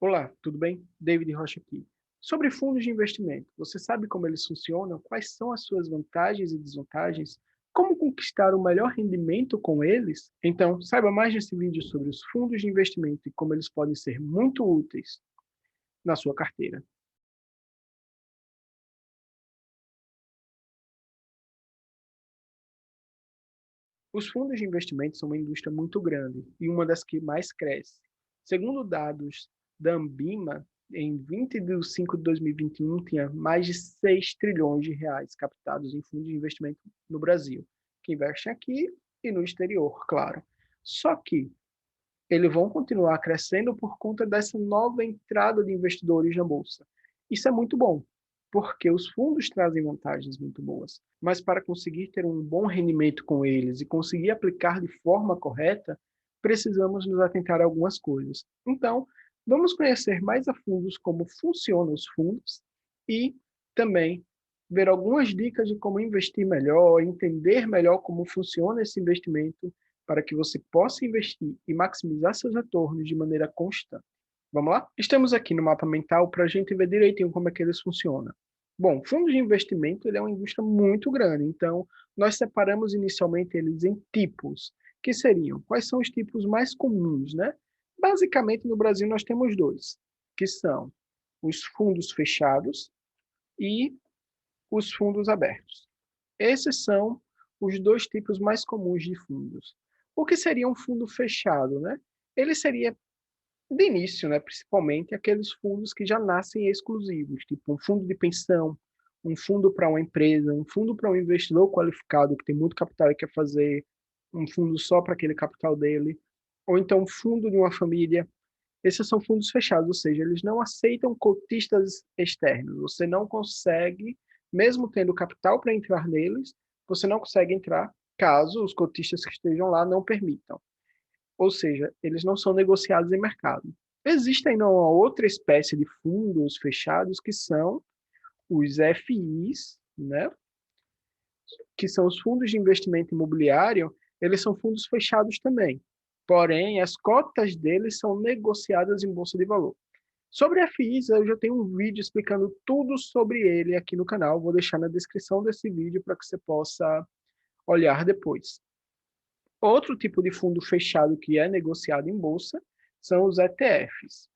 Olá, tudo bem? David Rocha aqui. Sobre fundos de investimento, você sabe como eles funcionam? Quais são as suas vantagens e desvantagens? Como conquistar o melhor rendimento com eles? Então, saiba mais nesse vídeo sobre os fundos de investimento e como eles podem ser muito úteis na sua carteira. Os fundos de investimento são uma indústria muito grande e uma das que mais cresce. Segundo dados da Ambima, em 20 de 5 de 2021, tinha mais de 6 trilhões de reais captados em fundos de investimento no Brasil, que investem aqui e no exterior, claro. Só que eles vão continuar crescendo por conta dessa nova entrada de investidores na bolsa. Isso é muito bom, porque os fundos trazem vantagens muito boas, mas para conseguir ter um bom rendimento com eles e conseguir aplicar de forma correta, precisamos nos atentar a algumas coisas. Então, vamos conhecer mais a fundo como funcionam os fundos e também ver algumas dicas de como investir melhor, entender melhor como funciona esse investimento para que você possa investir e maximizar seus retornos de maneira constante. Vamos lá? Estamos aqui no mapa mental para a gente ver direitinho como é que eles funcionam. Bom, fundos de investimento ele é uma indústria muito grande, então nós separamos inicialmente eles em tipos, que seriam, quais são os tipos mais comuns, né? Basicamente no Brasil nós temos dois, que são os fundos fechados e os fundos abertos. Esses são os dois tipos mais comuns de fundos. O que seria um fundo fechado, né? Ele seria, de início, né, principalmente, aqueles fundos que já nascem exclusivos, tipo um fundo de pensão, um fundo para uma empresa, um fundo para um investidor qualificado que tem muito capital e quer fazer um fundo só para aquele capital dele, ou então um fundo de uma família. Esses são fundos fechados, ou seja, eles não aceitam cotistas externos. Você não consegue, mesmo tendo capital para entrar neles, você não consegue entrar caso os cotistas que estejam lá não permitam. Ou seja, eles não são negociados em mercado. Existe ainda uma outra espécie de fundos fechados que são os FIs, né? Que são os fundos de investimento imobiliário, eles são fundos fechados também. Porém, as cotas deles são negociadas em bolsa de valor. Sobre FIs, eu já tenho um vídeo explicando tudo sobre ele aqui no canal. Vou deixar na descrição desse vídeo para que você possa olhar depois. Outro tipo de fundo fechado que é negociado em bolsa são os ETFs.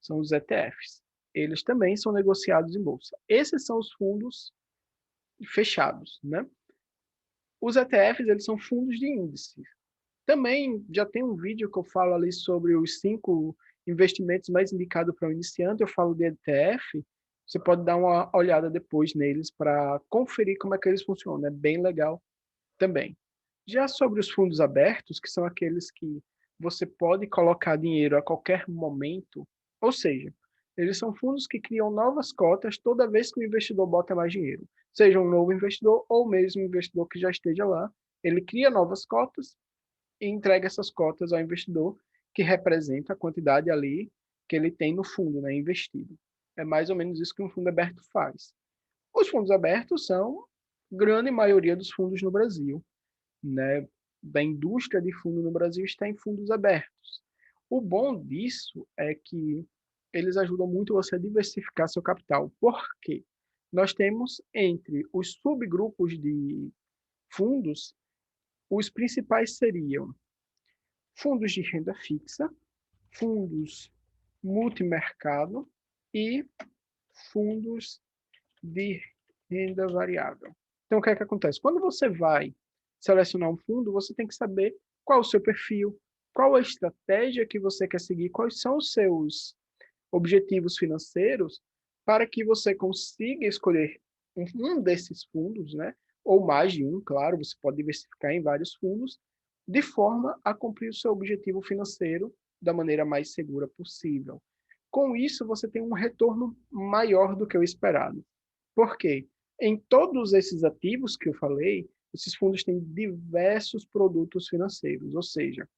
São os ETFs. Eles também são negociados em bolsa. Esses são os fundos fechados, né? Os ETFs, eles são fundos de índice. Também já tem um vídeo que eu falo ali sobre os 5 investimentos mais indicados para o iniciante. Eu falo de ETF. Você pode dar uma olhada depois neles para conferir como é que eles funcionam. É bem legal também. Já sobre os fundos abertos, que são aqueles que você pode colocar dinheiro a qualquer momento, ou seja, eles são fundos que criam novas cotas toda vez que o investidor bota mais dinheiro. Seja um novo investidor ou mesmo um investidor que já esteja lá, ele cria novas cotas e entrega essas cotas ao investidor, que representa a quantidade ali que ele tem no fundo, né, investido. É mais ou menos isso que um fundo aberto faz. Os fundos abertos são grande maioria dos fundos no Brasil, né? Da indústria de fundo no Brasil está em fundos abertos. O bom disso é que eles ajudam muito você a diversificar seu capital. Por quê? Nós temos entre os subgrupos de fundos, os principais seriam fundos de renda fixa, fundos multimercado e fundos de renda variável. Então, o que é que acontece? Quando você vai selecionar um fundo, você tem que saber qual é o seu perfil, qual a estratégia que você quer seguir, quais são os seus objetivos financeiros, para que você consiga escolher um desses fundos, né? Ou mais de um, claro, você pode diversificar em vários fundos, de forma a cumprir o seu objetivo financeiro da maneira mais segura possível. Com isso, você tem um retorno maior do que o esperado. Por quê? Em todos esses ativos que eu falei, esses fundos têm diversos produtos financeiros, ou seja,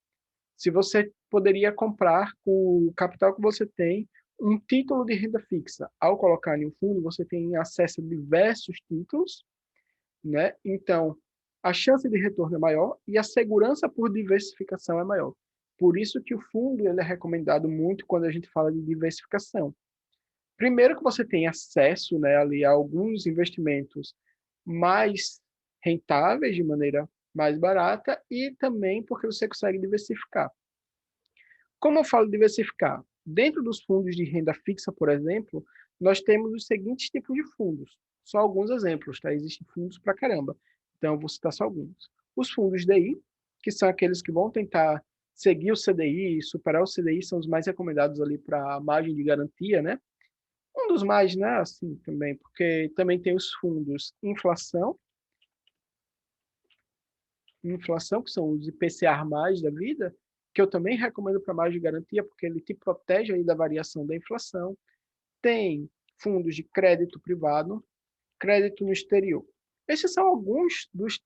se você poderia comprar com o capital que você tem um título de renda fixa, ao colocar em um fundo, você tem acesso a diversos títulos, né? Então, a chance de retorno é maior e a segurança por diversificação é maior. Por isso que o fundo ele é recomendado muito quando a gente fala de diversificação. Primeiro que você tem acesso, né, ali a alguns investimentos mais rentáveis de maneira mais barata e também porque você consegue diversificar. Como eu falo diversificar? Dentro dos fundos de renda fixa, por exemplo, nós temos os seguintes tipos de fundos. Só alguns exemplos, tá? Existem fundos para caramba. Então, eu vou citar só alguns. Os fundos DI, que são aqueles que vão tentar seguir o CDI, superar o CDI, são os mais recomendados ali para a margem de garantia, né? Um dos mais, né, assim, também, porque também tem os fundos inflação, que são os IPCA mais da vida, que eu também recomendo para mais de garantia, porque ele te protege aí da variação da inflação. Tem fundos de crédito privado, crédito no exterior. Esses são alguns dos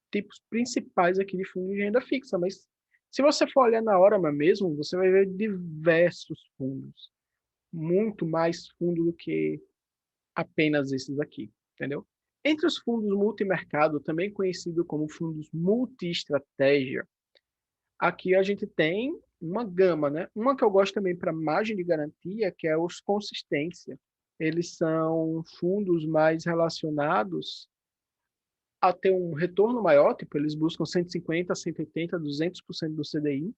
tipos principais aqui de fundos de renda fixa, mas se você for olhar na hora mesmo, você vai ver diversos fundos, muito mais fundo do que apenas esses aqui, entendeu? Entre os fundos multimercado, também conhecido como fundos multi-estratégia, aqui a gente tem uma gama, né? Uma que eu gosto também para margem de garantia, que é os consistência. Eles são fundos mais relacionados a ter um retorno maior, tipo, eles buscam 150, 180, 200% do CDI,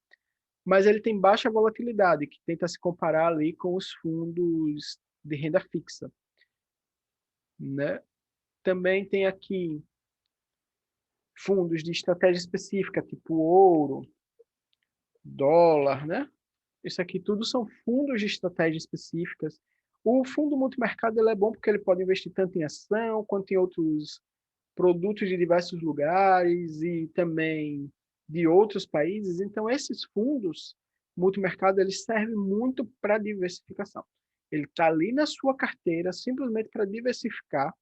mas ele tem baixa volatilidade, que tenta se comparar ali com os fundos de renda fixa, né? Também tem aqui fundos de estratégia específica, tipo ouro, dólar, né? Isso aqui tudo são fundos de estratégia específicas. O fundo multimercado ele é bom porque ele pode investir tanto em ação quanto em outros produtos de diversos lugares e também de outros países. Então, esses fundos multimercado eles servem muito para diversificação. Ele está ali na sua carteira simplesmente para diversificar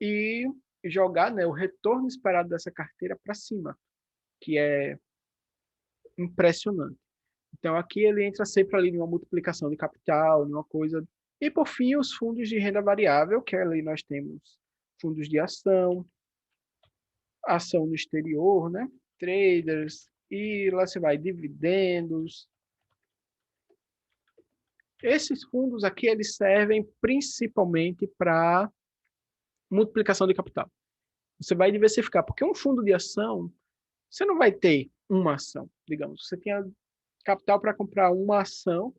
e jogar, né, o retorno esperado dessa carteira para cima, que é impressionante. Então, aqui ele entra sempre ali numa multiplicação de capital, numa coisa. E, por fim, os fundos de renda variável, que ali nós temos fundos de ação, ação no exterior, né? Traders, e lá você vai, dividendos. Esses fundos aqui, eles servem principalmente para multiplicação de capital. Você vai diversificar, porque um fundo de ação, você não vai ter uma ação, digamos. Você tem capital para comprar uma ação,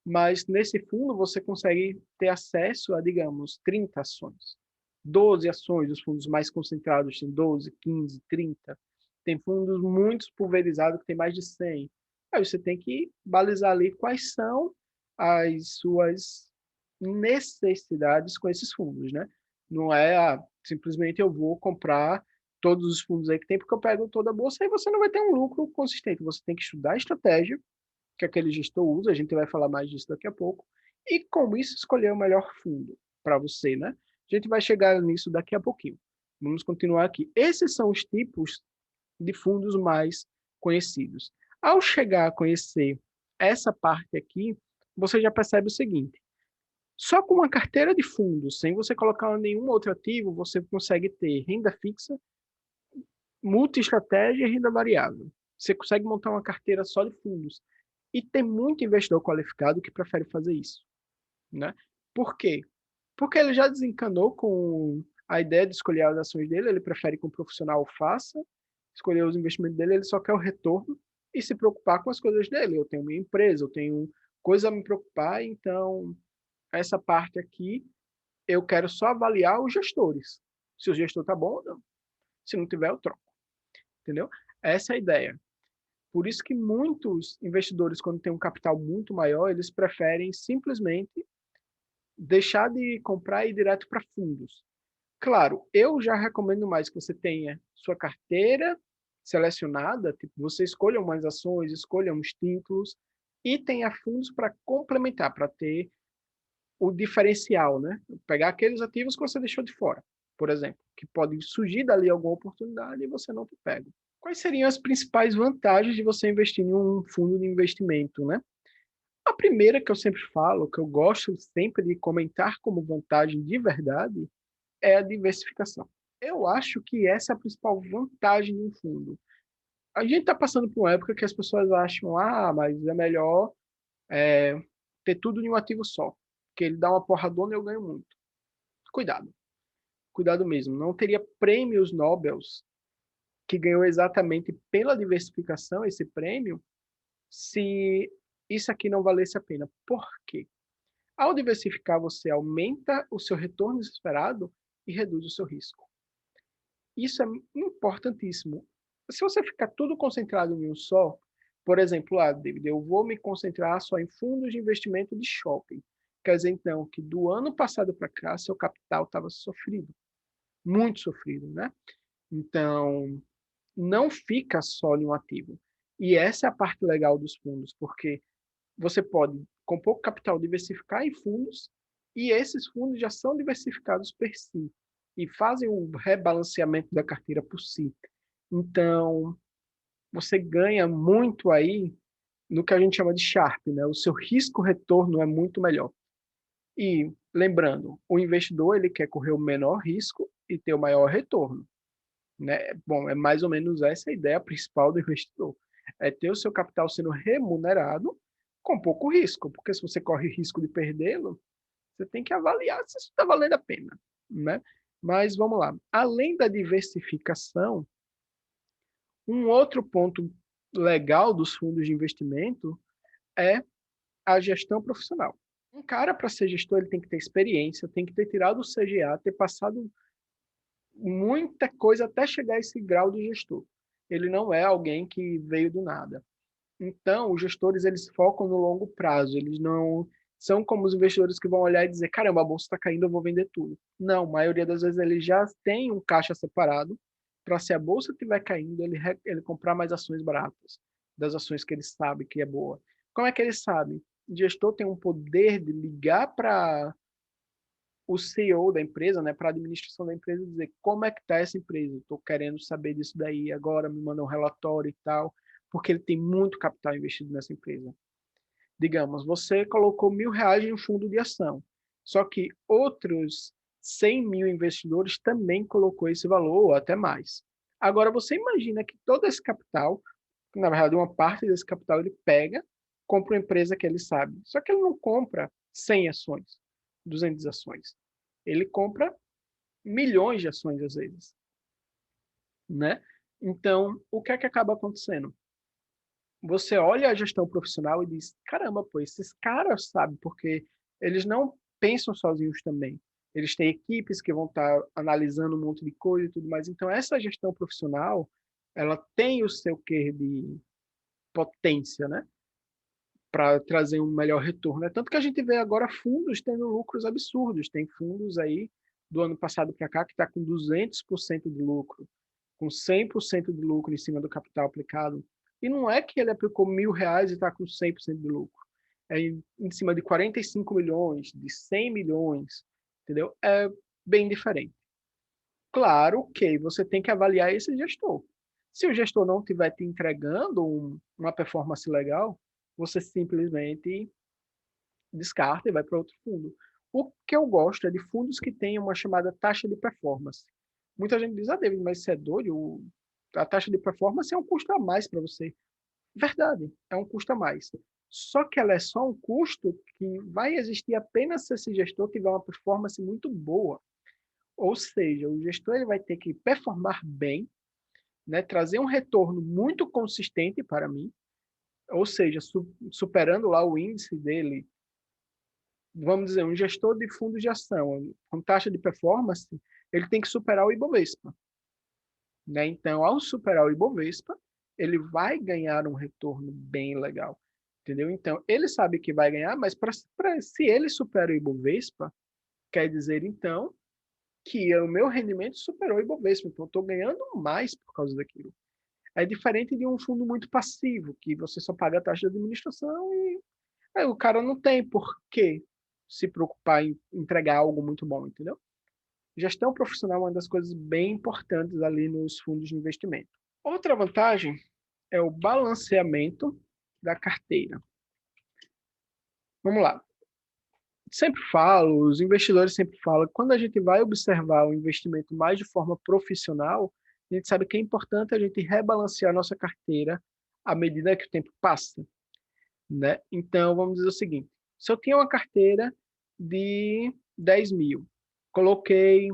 mas nesse fundo você consegue ter acesso a, digamos, 30 ações. 12 ações, os fundos mais concentrados têm 12, 15, 30. Tem fundos muito pulverizados que tem mais de 100. Aí você tem que balizar ali quais são as suas necessidades com esses fundos, né? Não é simplesmente eu vou comprar todos os fundos aí que tem porque eu pego toda a bolsa e você não vai ter um lucro consistente. Você tem que estudar a estratégia que aquele gestor usa, a gente vai falar mais disso daqui a pouco, e como isso escolher o melhor fundo para você, né? A gente vai chegar nisso daqui a pouquinho. Vamos continuar aqui. Esses são os tipos de fundos mais conhecidos. Ao chegar a conhecer essa parte aqui, você já percebe o seguinte: só com uma carteira de fundos, sem você colocar nenhum outro ativo, você consegue ter renda fixa, multi-estratégia e renda variável. Você consegue montar uma carteira só de fundos. E tem muito investidor qualificado que prefere fazer isso, né? Por quê? Porque ele já desencanou com a ideia de escolher as ações dele, ele prefere que um profissional faça, escolher os investimentos dele, ele só quer o retorno e se preocupar com as coisas dele. Eu tenho minha empresa, eu tenho coisa a me preocupar, então essa parte aqui eu quero só avaliar os gestores. Se o gestor tá bom ou não. Se não tiver, eu troco. Entendeu? Essa é a ideia. Por isso que muitos investidores, quando têm um capital muito maior, eles preferem simplesmente deixar de comprar e ir direto para fundos. Claro, eu já recomendo mais que você tenha sua carteira selecionada, tipo, você escolha umas ações, escolha uns títulos e tenha fundos para complementar, para ter o diferencial, né? Pegar aqueles ativos que você deixou de fora, por exemplo, que pode surgir dali alguma oportunidade e você não te pega. Quais seriam as principais vantagens de você investir em um fundo de investimento, né? A primeira que eu sempre falo, que eu gosto sempre de comentar como vantagem de verdade, é a diversificação. Eu acho que essa é a principal vantagem de um fundo. A gente está passando por uma época que as pessoas acham, mas é melhor é, ter tudo em um ativo só, que ele dá uma porradona e eu ganho muito. Cuidado, cuidado mesmo. Não teria prêmios Nobel que ganhou exatamente pela diversificação esse prêmio se isso aqui não valesse a pena. Por quê? Ao diversificar, você aumenta o seu retorno esperado e reduz o seu risco. Isso é importantíssimo. Se você ficar tudo concentrado em um só, por exemplo, David, eu vou me concentrar só em fundos de investimento de shopping. Quer dizer, então, que do ano passado para cá, seu capital estava sofrido, muito sofrido, né? Então, não fica só em um ativo. E essa é a parte legal dos fundos, porque você pode, com pouco capital, diversificar em fundos, e esses fundos já são diversificados per si, e fazem o rebalanceamento da carteira por si. Então, você ganha muito aí no que a gente chama de Sharpe, né? O seu risco-retorno é muito melhor. E, lembrando, o investidor ele quer correr o menor risco e ter o maior retorno, né? Bom, é mais ou menos essa a ideia principal do investidor. É ter o seu capital sendo remunerado com pouco risco, porque se você corre risco de perdê-lo, você tem que avaliar se isso está valendo a pena, né? Mas vamos lá. Além da diversificação, um outro ponto legal dos fundos de investimento é a gestão profissional. Um cara, para ser gestor, ele tem que ter experiência, tem que ter tirado o CGA, ter passado muita coisa até chegar a esse grau de gestor. Ele não é alguém que veio do nada. Então, os gestores eles focam no longo prazo, eles não são como os investidores que vão olhar e dizer, caramba, a bolsa está caindo, eu vou vender tudo. Não, a maioria das vezes ele já tem um caixa separado para se a bolsa estiver caindo, ele comprar mais ações baratas, das ações que ele sabe que é boa. Como é que ele sabe? O gestor tem um poder de ligar para o CEO da empresa, né, para a administração da empresa, dizer como é que está essa empresa, estou querendo saber disso daí agora, me manda um relatório e tal, porque ele tem muito capital investido nessa empresa. Digamos, você colocou R$ 1.000 em um fundo de ação, só que outros 100 mil investidores também colocou esse valor, ou até mais. Agora, você imagina que todo esse capital, na verdade, uma parte desse capital ele pega, compra uma empresa que ele sabe. Só que ele não compra 100 ações, 200 ações. Ele compra milhões de ações às vezes, né? Então, o que é que acaba acontecendo? Você olha a gestão profissional e diz, caramba, pô, esses caras sabem, porque eles não pensam sozinhos também. Eles têm equipes que vão estar analisando um monte de coisa e tudo mais. Então, essa gestão profissional, ela tem o seu quê de potência, né? Para trazer um melhor retorno. É tanto que a gente vê agora fundos tendo lucros absurdos. Tem fundos aí do ano passado para cá que está com 200% de lucro, com 100% de lucro em cima do capital aplicado. E não é que ele aplicou R$ 1.000 e está com 100% de lucro. É em cima de 45 milhões, de 100 milhões, entendeu? É bem diferente. Claro que você tem que avaliar esse gestor. Se o gestor não estiver te entregando uma performance legal, você simplesmente descarta e vai para outro fundo. O que eu gosto é de fundos que tenham uma chamada taxa de performance. Muita gente diz, David, mas você é doido? A taxa de performance é um custo a mais para você. Verdade, é um custo a mais. Só que ela é só um custo que vai existir apenas se esse gestor tiver uma performance muito boa. Ou seja, o gestor ele vai ter que performar bem, né, trazer um retorno muito consistente para mim, ou seja, superando lá o índice dele, vamos dizer, um gestor de fundos de ação com taxa de performance, ele tem que superar o Ibovespa. Né? Então, ao superar o Ibovespa, ele vai ganhar um retorno bem legal. Entendeu? Então, ele sabe que vai ganhar, mas se ele supera o Ibovespa, quer dizer, então, que o meu rendimento superou o Ibovespa, então eu estou ganhando mais por causa daquilo. É diferente de um fundo muito passivo, que você só paga a taxa de administração e o cara não tem por que se preocupar em entregar algo muito bom, entendeu? Gestão profissional é uma das coisas bem importantes ali nos fundos de investimento. Outra vantagem é o balanceamento da carteira. Vamos lá. Sempre falo, os investidores sempre falam, quando a gente vai observar o investimento mais de forma profissional, a gente sabe que é importante a gente rebalancear a nossa carteira à medida que o tempo passa, né? Então, vamos dizer o seguinte, se eu tinha uma carteira de 10 mil, coloquei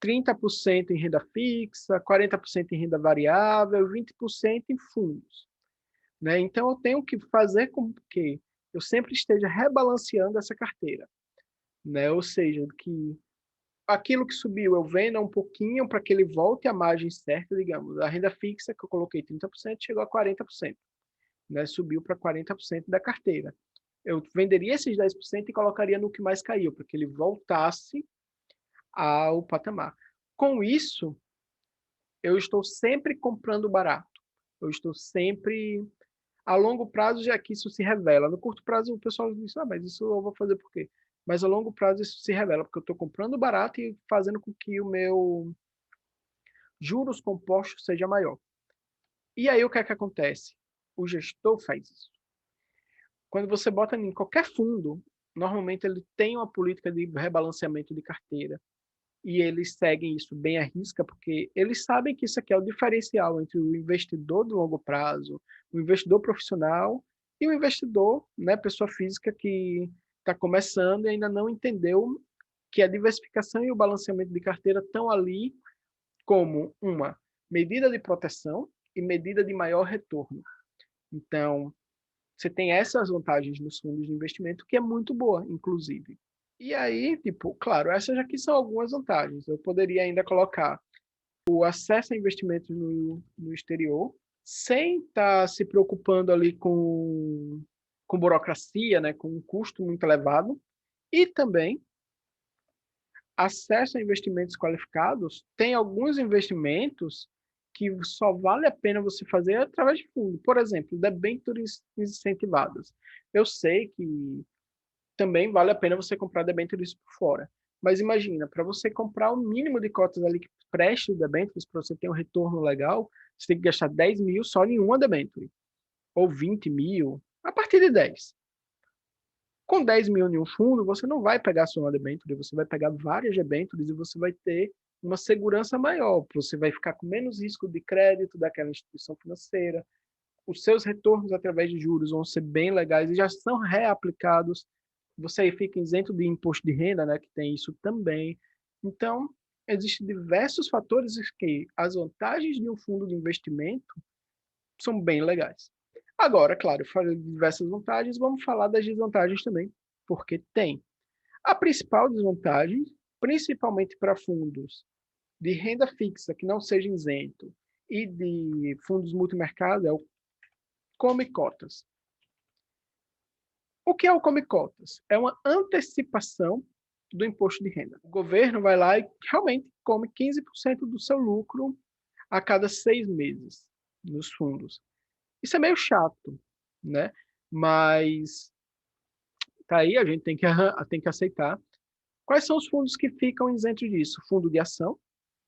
30% em renda fixa, 40% em renda variável, 20% em fundos, né? Então, eu tenho que fazer com que eu sempre esteja rebalanceando essa carteira, né? Ou seja, que aquilo que subiu eu venda um pouquinho para que ele volte à margem certa, digamos. A renda fixa que eu coloquei 30% chegou a 40%, né? Subiu para 40% da carteira. Eu venderia esses 10% e colocaria no que mais caiu, para que ele voltasse ao patamar. Com isso, eu estou sempre comprando barato. Eu estou sempre a longo prazo, já que isso se revela. No curto prazo, o pessoal diz, mas isso eu vou fazer por quê? Mas a longo prazo isso se revela, porque eu estou comprando barato e fazendo com que o meu juros compostos seja maior. E aí o que é que acontece? O gestor faz isso. Quando você bota em qualquer fundo, normalmente ele tem uma política de rebalanceamento de carteira. E eles seguem isso bem à risca, porque eles sabem que isso aqui é o diferencial entre o investidor de longo prazo, o investidor profissional e o investidor, né, pessoa física que está começando e ainda não entendeu que a diversificação e o balanceamento de carteira estão ali como uma medida de proteção e medida de maior retorno. Então, você tem essas vantagens nos fundos de investimento, que é muito boa, inclusive. E aí, tipo, claro, essas aqui são algumas vantagens. Eu poderia ainda colocar o acesso a investimentos no exterior, sem estar se preocupando ali com burocracia, né, com um custo muito elevado, e também acesso a investimentos qualificados. Tem alguns investimentos que só vale a pena você fazer através de fundo. Por exemplo, debêntures incentivadas. Eu sei que também vale a pena você comprar debêntures por fora. Mas imagina, para você comprar o mínimo de cotas ali que preste debêntures, para você ter um retorno legal, você tem que gastar 10 mil só em uma debênture. Ou 20 mil, a partir de 10. Com 10 mil em um fundo, você não vai pegar só uma debênture, você vai pegar várias debêntures e você vai ter uma segurança maior. Você vai ficar com menos risco de crédito daquela instituição financeira. Os seus retornos através de juros vão ser bem legais e já são reaplicados. Você fica isento de imposto de renda, né, que tem isso também. Então, existem diversos fatores que as vantagens de um fundo de investimento são bem legais. Agora, claro, eu falei de diversas vantagens, vamos falar das desvantagens também, porque tem. A principal desvantagem, principalmente para fundos de renda fixa que não seja isento e de fundos multimercado, é o come cotas. O que é o come cotas? É uma antecipação do imposto de renda. O governo vai lá e realmente come 15% do seu lucro a cada 6 meses nos fundos. Isso é meio chato, né? Mas tá aí, a gente tem que aceitar. Quais são os fundos que ficam isentos disso? Fundo de ação,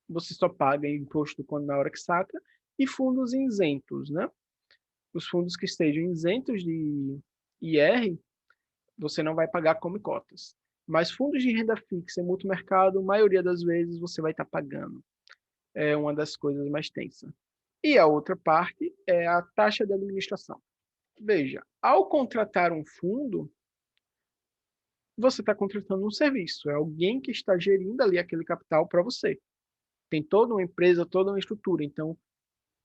você só paga imposto quando na hora que saca, e fundos isentos, né? Os fundos que estejam isentos de IR, você não vai pagar como cotas. Mas fundos de renda fixa e multimercado, a maioria das vezes você vai estar pagando. É uma das coisas mais tensas. E a outra parte é a taxa de administração. Veja, ao contratar um fundo, você está contratando um serviço. É alguém que está gerindo ali aquele capital para você. Tem toda uma empresa, toda uma estrutura. Então,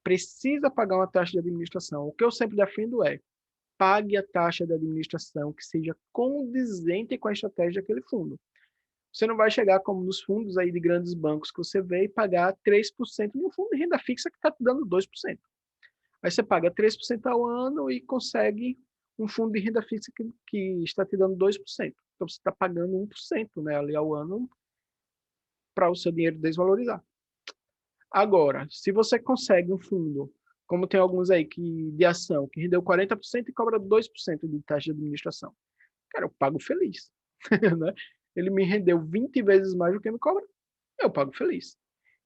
precisa pagar uma taxa de administração. O que eu sempre defendo é pague a taxa de administração que seja condizente com a estratégia daquele fundo. Você não vai chegar como nos fundos aí de grandes bancos que você vê e pagar 3% no fundo de renda fixa que está te dando 2%. Aí você paga 3% ao ano e consegue um fundo de renda fixa que está te dando 2%. Então você está pagando 1%, né, ali ao ano para o seu dinheiro desvalorizar. Agora, se você consegue um fundo, como tem alguns aí que, de ação, que rendeu 40% e cobra 2% de taxa de administração, cara, eu pago feliz. Né? Ele me rendeu 20 vezes mais do que me cobra, eu pago feliz.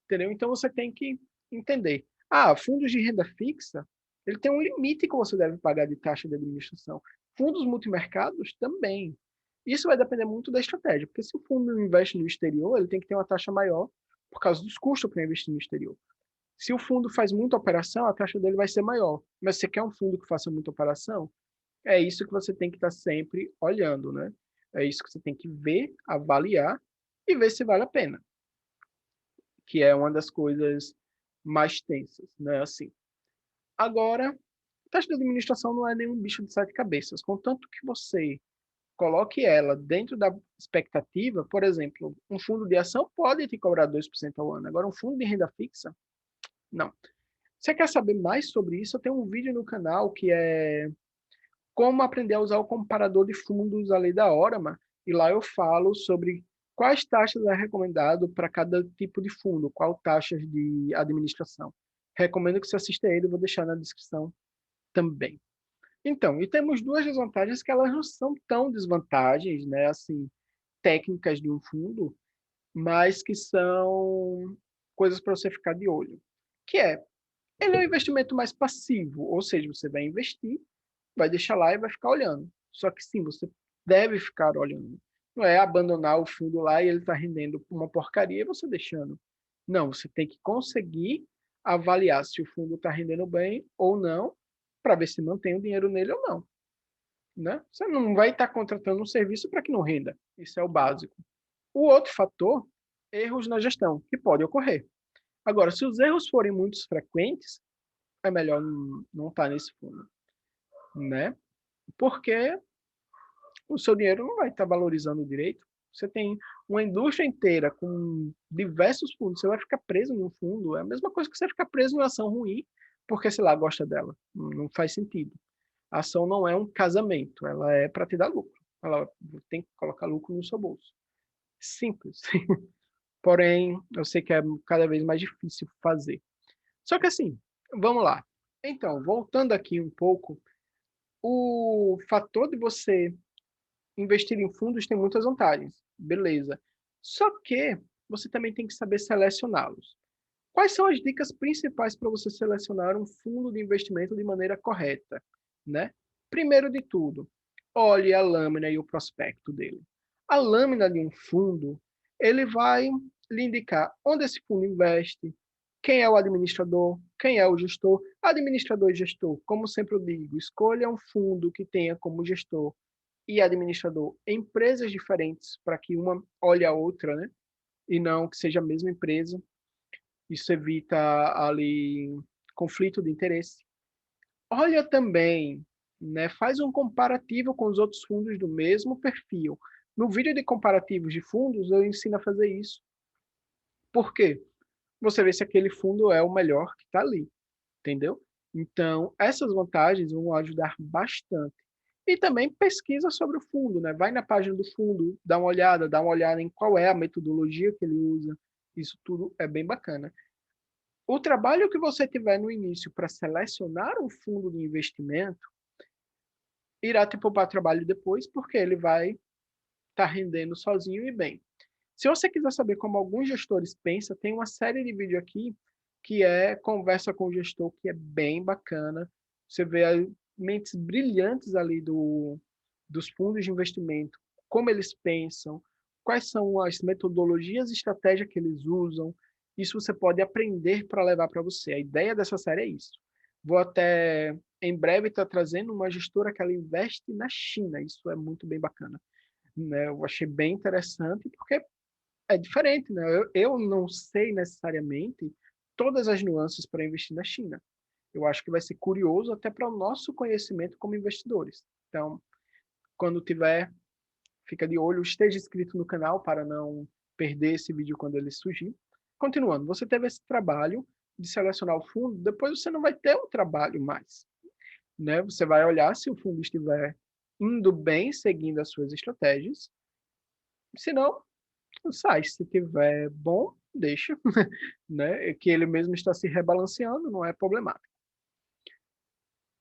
Entendeu? Então você tem que entender. Ah, fundos de renda fixa, ele tem um limite que você deve pagar de taxa de administração. Fundos multimercados também. Isso vai depender muito da estratégia, porque se o fundo investe no exterior, ele tem que ter uma taxa maior por causa dos custos para investir no exterior. Se o fundo faz muita operação, a taxa dele vai ser maior. Mas você quer um fundo que faça muita operação? É isso que você tem que estar sempre olhando, né? É isso que você tem que ver, avaliar e ver se vale a pena, que é uma das coisas mais tensas, né? Assim. Agora, a taxa de administração não é nenhum bicho de sete cabeças. Contanto que você coloque ela dentro da expectativa, por exemplo, um fundo de ação pode te cobrar 2% ao ano. Agora, um fundo de renda fixa, não. Você quer saber mais sobre isso? Eu tenho um vídeo no canal que é como aprender a usar o comparador de fundos ali da Orama, e lá eu falo sobre quais taxas é recomendado para cada tipo de fundo, qual taxas de administração. Recomendo que você assista ele, eu vou deixar na descrição também. Então, e temos duas desvantagens que elas não são tão desvantagens, né, assim, técnicas de um fundo, mas que são coisas para você ficar de olho. Que é, ele é um investimento mais passivo, ou seja, você vai investir, vai deixar lá e vai ficar olhando. Só que sim, você deve ficar olhando. Não é abandonar o fundo lá e ele está rendendo uma porcaria e você deixando. Não, você tem que conseguir avaliar se o fundo está rendendo bem ou não, para ver se mantém o dinheiro nele ou não. Né? Você não vai estar contratando um serviço para que não renda. Isso é o básico. O outro fator, erros na gestão, que pode ocorrer. Agora, se os erros forem muito frequentes, é melhor não estar nesse fundo, né? Porque o seu dinheiro não vai estar valorizando direito. Você tem uma indústria inteira com diversos fundos, você vai ficar preso em um fundo. É a mesma coisa que você ficar preso em uma ação ruim, porque, sei lá, gosta dela. Não faz sentido. A ação não é um casamento, ela é para te dar lucro. Ela tem que colocar lucro no seu bolso. Simples. Porém, eu sei que é cada vez mais difícil fazer. Só que assim, vamos lá. Então, voltando aqui um pouco, o fator de você investir em fundos tem muitas vantagens, beleza. Só que você também tem que saber selecioná-los. Quais são as dicas principais para você selecionar um fundo de investimento de maneira correta, né? Primeiro de tudo, olhe a lâmina e o prospecto dele. A lâmina de um fundo, ele vai lhe indicar onde esse fundo investe, quem é o administrador, quem é o gestor. Administrador e gestor, como sempre eu digo, escolha um fundo que tenha como gestor e administrador empresas diferentes para que uma olhe a outra, né? E não que seja a mesma empresa. Isso evita ali conflito de interesse. Olha também, né? Faz um comparativo com os outros fundos do mesmo perfil. No vídeo de comparativos de fundos, eu ensino a fazer isso. Por quê? Você vê se aquele fundo é o melhor que está ali, entendeu? Então, essas vantagens vão ajudar bastante. E também pesquisa sobre o fundo, né? Vai na página do fundo, dá uma olhada em qual é a metodologia que ele usa. Isso tudo é bem bacana. O trabalho que você tiver no início para selecionar um fundo de investimento irá te poupar trabalho depois, porque ele vai estar rendendo sozinho e bem. Se você quiser saber como alguns gestores pensam, tem uma série de vídeos aqui que é Conversa com o Gestor, que é bem bacana. Você vê as mentes brilhantes ali dos fundos de investimento, como eles pensam, quais são as metodologias e estratégias que eles usam. Isso você pode aprender para levar para você. A ideia dessa série é isso. Vou até, em breve, estar trazendo uma gestora que ela investe na China. Isso é muito bem bacana. Né? Eu achei bem interessante, porque é diferente, né? Eu não sei necessariamente todas as nuances para investir na China. Eu acho que vai ser curioso até para o nosso conhecimento como investidores. Então, quando tiver, fica de olho, esteja inscrito no canal para não perder esse vídeo quando ele surgir. Continuando, você teve esse trabalho de selecionar o fundo, depois você não vai ter um trabalho mais, né? Você vai olhar se o fundo estiver indo bem, seguindo as suas estratégias. Se não, sai. Se tiver bom, deixa, né? Que ele mesmo está se rebalanceando, não é problemático.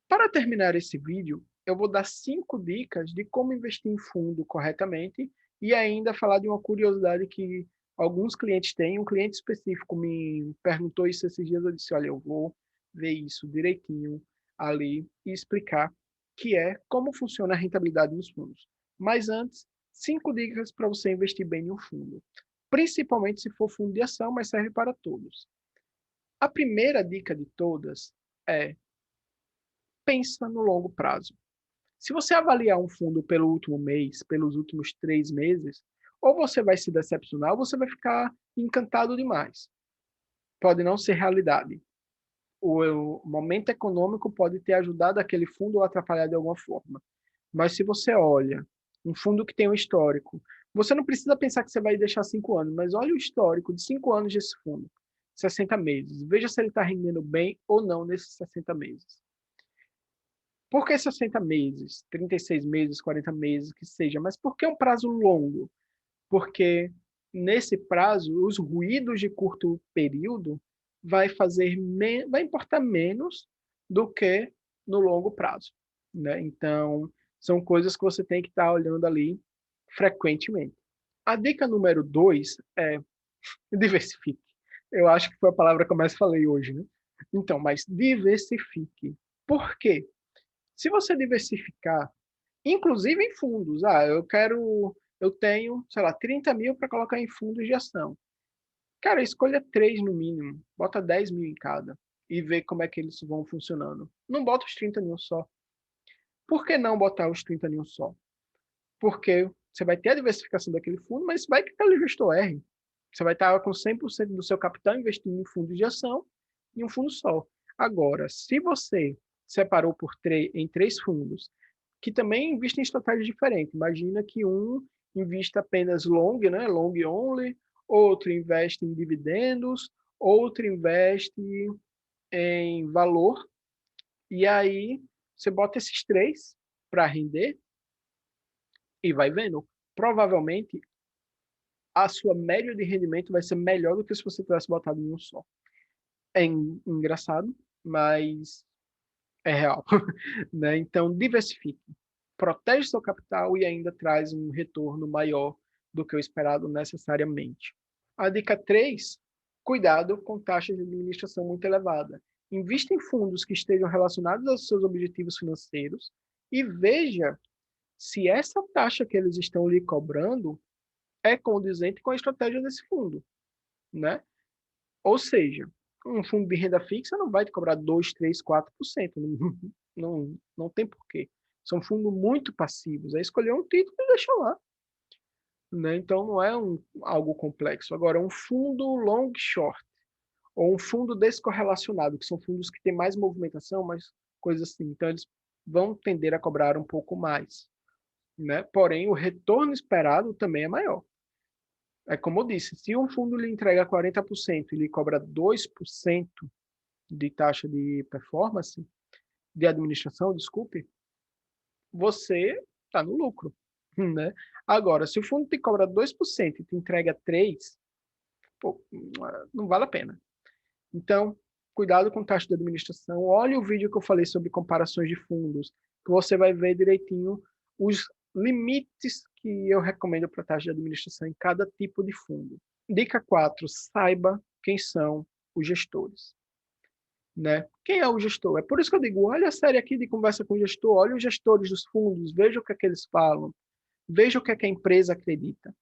Para terminar esse vídeo, eu vou dar 5 dicas de como investir em fundo corretamente e ainda falar de uma curiosidade que alguns clientes têm. Um cliente específico me perguntou isso esses dias, eu disse, olha, eu vou ver isso direitinho ali e explicar que é como funciona a rentabilidade nos fundos. Mas antes, 5 dicas para você investir bem em um fundo. Principalmente se for fundo de ação, mas serve para todos. A primeira dica de todas é pensa no longo prazo. Se você avaliar um fundo pelo último mês, pelos últimos 3 meses, ou você vai se decepcionar, ou você vai ficar encantado demais. Pode não ser realidade. O momento econômico pode ter ajudado aquele fundo a atrapalhar de alguma forma. Mas se você olha um fundo que tem um histórico, você não precisa pensar que você vai deixar 5 anos, mas olha o histórico de 5 anos desse fundo, 60 meses. Veja se ele está rendendo bem ou não nesses 60 meses. Por que 60 meses, 36 meses, 40 meses, que seja? Mas por que um prazo longo? Porque nesse prazo, os ruídos de curto período vai importar menos do que no longo prazo, né? Então, são coisas que você tem que estar olhando ali frequentemente. A dica número 2 é diversifique. Eu acho que foi a palavra que eu mais falei hoje, né? Então, mas diversifique. Por quê? Se você diversificar, inclusive em fundos, eu tenho, sei lá, 30 mil para colocar em fundos de ação. Cara, escolha 3 no mínimo, bota 10 mil em cada e vê como é que eles vão funcionando. Não bota os 30 mil só. Por que não botar os 30 mil só? Porque você vai ter a diversificação daquele fundo, mas vai que aquele gestor erre. Você vai estar com 100% do seu capital investindo em fundos de ação e um fundo só. Agora, se você separou em 3 fundos, que também investem em estratégias diferentes, imagina que um invista apenas long, né, long only, outro investe em dividendos, outro investe em valor, e aí você bota esses 3 para render e vai vendo. Provavelmente a sua média de rendimento vai ser melhor do que se você tivesse botado em um só. É engraçado, mas é real. Né? Então, diversifique. Protege seu capital e ainda traz um retorno maior do que o esperado necessariamente. A dica 3, cuidado com taxas de administração muito elevada. Invista em fundos que estejam relacionados aos seus objetivos financeiros e veja se essa taxa que eles estão lhe cobrando é condizente com a estratégia desse fundo, né? Ou seja, um fundo de renda fixa não vai te cobrar 2, 3, 4%. Não tem porquê. São fundos muito passivos. É escolher um título e deixar lá. Né? Então, não é algo complexo. Agora, um fundo long short, ou um fundo descorrelacionado, que são fundos que têm mais movimentação, mais coisas assim. Então, eles vão tender a cobrar um pouco mais. Né? Porém, o retorno esperado também é maior. É como eu disse, se um fundo lhe entrega 40% e lhe cobra 2% de taxa de performance, de administração, desculpe, você está no lucro. Né? Agora, se o fundo te cobra 2% e te entrega 3%, pô, não vale a pena. Então, cuidado com taxa de administração. Olhe o vídeo que eu falei sobre comparações de fundos, que você vai ver direitinho os limites que eu recomendo para taxa de administração em cada tipo de fundo. Dica 4, saiba quem são os gestores. Né? Quem é o gestor? É por isso que eu digo, olha a série aqui de conversa com o gestor, olha os gestores dos fundos, veja o que é que eles falam, veja o que é que a empresa acredita,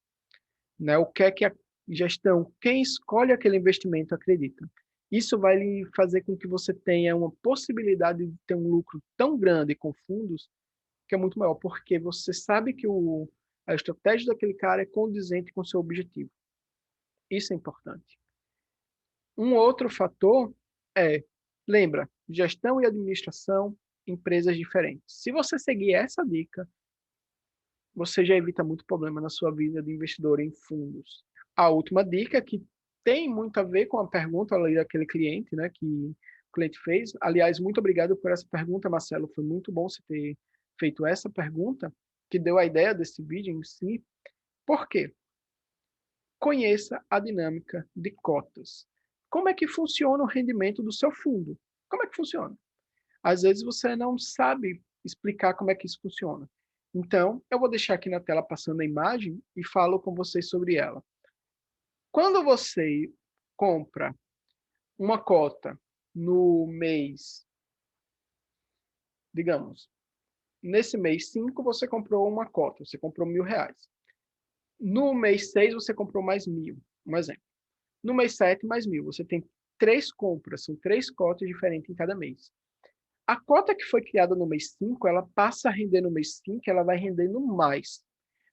né? O que é que a gestão, quem escolhe aquele investimento acredita. Isso vai lhe fazer com que você tenha uma possibilidade de ter um lucro tão grande com fundos que é muito maior, porque você sabe que a estratégia daquele cara é condizente com o seu objetivo. Isso é importante. Um outro fator é, lembra, gestão e administração, empresas diferentes. Se você seguir essa dica, você já evita muito problema na sua vida de investidor em fundos. A última dica, que tem muito a ver com a pergunta ali daquele cliente, né, que o cliente fez. Aliás, muito obrigado por essa pergunta, Marcelo. Foi muito bom você ter feito essa pergunta, que deu a ideia desse vídeo em si. Por quê? Conheça a dinâmica de cotas. Como é que funciona o rendimento do seu fundo? Como é que funciona? Às vezes você não sabe explicar como é que isso funciona. Então, eu vou deixar aqui na tela passando a imagem e falo com vocês sobre ela. Quando você compra uma cota no mês, digamos, nesse mês 5 você comprou uma cota, você comprou R$ 1.000. No mês 6 você comprou mais 1.000, um exemplo. No mês 7 mais 1.000, você tem 3 compras, são 3 cotas diferentes em cada mês. A cota que foi criada no mês 5, ela passa a render no mês 5, ela vai rendendo mais,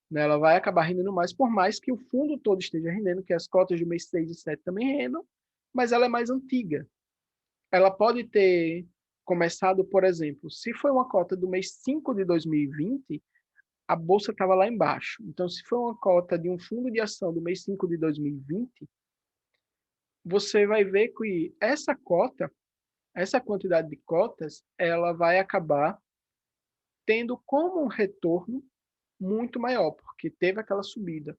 né? Ela vai acabar rendendo mais, por mais que o fundo todo esteja rendendo, que as cotas do mês 6 e 7 também rendam, mas ela é mais antiga. Ela pode ter começado, por exemplo, se foi uma cota do mês 5 de 2020, a bolsa estava lá embaixo. Então, se foi uma cota de um fundo de ação do mês 5 de 2020, você vai ver que essa cota, essa quantidade de cotas, ela vai acabar tendo como um retorno muito maior, porque teve aquela subida,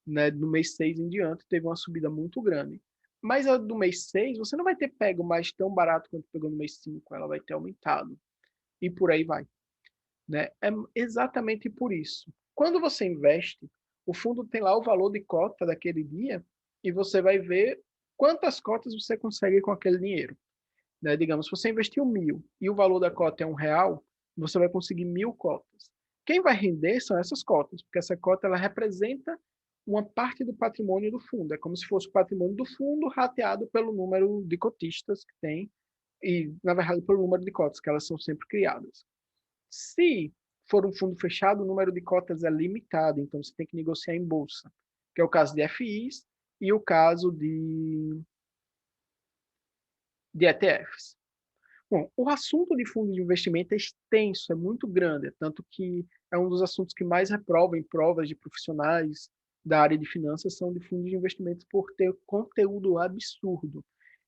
né, do mês 6 em diante, teve uma subida muito grande. Mas a do mês 6, você não vai ter pego mais tão barato quanto pegou no mês 5, ela vai ter aumentado. E por aí vai, né? É exatamente por isso. Quando você investe, o fundo tem lá o valor de cota daquele dia e você vai ver quantas cotas você consegue com aquele dinheiro, né? Digamos, se você investiu 1.000 e o valor da cota é R$ 1, você vai conseguir 1.000 cotas. Quem vai render são essas cotas, porque essa cota ela representa uma parte do patrimônio do fundo. É como se fosse o patrimônio do fundo rateado pelo número de cotistas que tem e, na verdade, pelo número de cotas, que elas são sempre criadas. Se for um fundo fechado, o número de cotas é limitado, então você tem que negociar em bolsa, que é o caso de FIs e o caso de ETFs. Bom, o assunto de fundo de investimento é extenso, é muito grande, tanto que é um dos assuntos que mais reprova em provas de profissionais da área de finanças são de fundos de investimentos por ter conteúdo absurdo.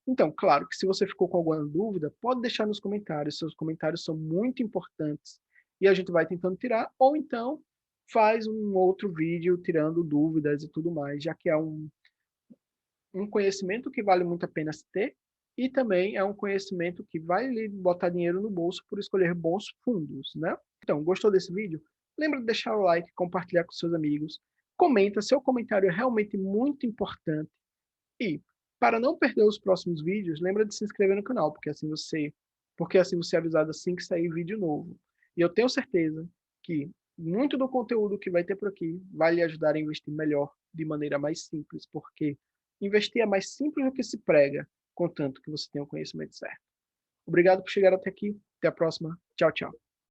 Então, claro que se você ficou com alguma dúvida, pode deixar nos comentários, seus comentários são muito importantes e a gente vai tentando tirar, ou então faz um outro vídeo tirando dúvidas e tudo mais, já que é um conhecimento que vale muito a pena se ter e também é um conhecimento que vai lhe botar dinheiro no bolso por escolher bons fundos, né? Então, gostou desse vídeo? Lembra de deixar o like, compartilhar com seus amigos, comenta, seu comentário é realmente muito importante e para não perder os próximos vídeos, lembra de se inscrever no canal, porque assim você é avisado assim que sair vídeo novo. E eu tenho certeza que muito do conteúdo que vai ter por aqui vai lhe ajudar a investir melhor, de maneira mais simples, porque investir é mais simples do que se prega, contanto que você tenha o conhecimento certo. Obrigado por chegar até aqui. Até a próxima. Tchau, tchau.